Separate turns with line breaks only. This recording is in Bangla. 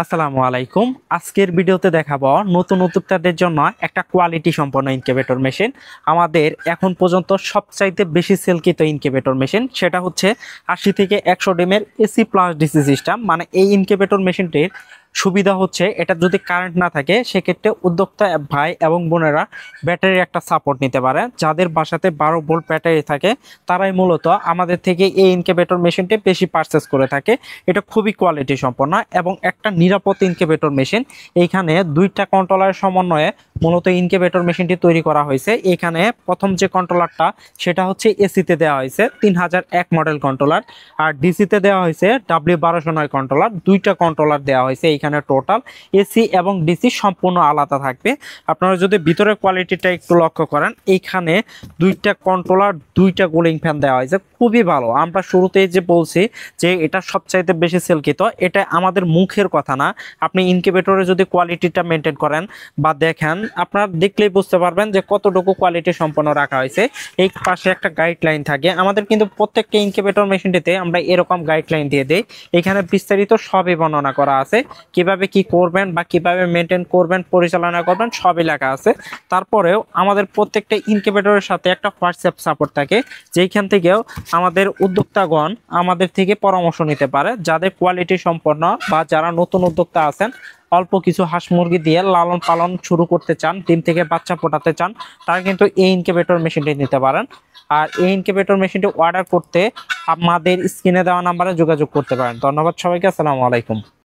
আসসালামু আলাইকুম। আজকের ভিডিওতে দেখাবো নতুন উদ্যোক্তাদের জন্য একটা কোয়ালিটি সম্পন্ন ইনকিউবেটর মেশিন। আমাদের এখন পর্যন্ত সবচাইতে বেশি সেলকৃত ইনকিউবেটর মেশিন সেটা হচ্ছে 80 থেকে 100 ডিমের এসি প্লাস ডিসি সিস্টেম। মানে এই ইনকিউবেটর মেশিনটির সুবিধা হচ্ছে এটা যদি কারেন্ট না থাকে সেক্ষেত্রে উদ্যোক্তা ভাই এবং বোনেরা ব্যাটারির একটা সাপোর্ট নিতে পারে। যাদের বাসাতে 12 ভোল্ট ব্যাটারি থাকে তারাই মূলত আমাদের থেকে এই ইনকিউবেটর মেশিনটি বেশি পারচেস করে থাকে। এটা খুবই কোয়ালিটি সম্পন্ন এবং একটা নিরাপদ ইনকিউবেটর মেশিন। এইখানে দুইটা কন্ট্রোলারের সমন্বয়ে মূলত ইনকিউবেটর মেশিনটি তৈরি করা হয়েছে। এখানে প্রথম যে কন্ট্রোলারটা সেটা হচ্ছে এসিতে দেওয়া হয়েছে 3001 মডেল কন্ট্রোলার, আর ডিসিতে দেওয়া হয়েছে W1209 কন্ট্রোলার। দুইটা কন্ট্রোলার দেওয়া হয়েছে এখানে। টোটাল এসি এবং ডিসি সম্পূর্ণ আলাদা থাকবে। আপনারা যদি ভিতরের কোয়ালিটিটা একটু লক্ষ্য করেন, এইখানে দুইটা কন্ট্রোলার, দুইটা কুলিং ফ্যান দেওয়া হয়েছে, খুবই ভালো। আমরা শুরুতেই যে বলছি যে এটা সবচাইতে বেশি সেলকৃত, এটা আমাদের মুখের কথা না। আপনি ইনকিউবেটরে যদি কোয়ালিটিটা মেনটেন করেন বা দেখেন, আপনারা দেখলেই বুঝতে পারবেন যে কতটুকু কোয়ালিটি সম্পন্ন রাখা হয়েছে। এই পাশে একটা গাইডলাইন থাকে আমাদের, কিন্তু প্রত্যেকটা ইনকিউবেটর মেশিনটিতে আমরা এরকম গাইডলাইন দিয়ে দিই। এখানে বিস্তারিত সবই বর্ণনা করা আছে, কিভাবে কি করবেন বা কিভাবে মেনটেন করবেন, পরিচালনা করবেন, সবই লেখা আছে। তারপরেও আমাদের প্রত্যেকটা ইনকিউবেটরের সাথে একটা হোয়াটসঅ্যাপ সাপোর্ট থাকে, যেখান থেকেও আমাদের উদ্যোক্তাগণ আমাদের থেকে পরামর্শ নিতে পারে। যাদের কোয়ালিটি সম্পন্ন বা যারা নতুন উদ্যোক্তা আছেন, অল্প কিছু হাঁস মুরগি দিয়ে লালন পালন শুরু করতে চান, ডিম থেকে বাচ্চা ফোটাতে চান, তারা কিন্তু এই ইনকিউবেটর মেশিনটি নিতে পারেন। আর এই ইনকিউবেটর মেশিনটি অর্ডার করতে আমাদের স্ক্রিনে দেওয়া নাম্বারে যোগাযোগ করতে পারেন। ধন্যবাদ সবাইকে। আসসালামু আলাইকুম।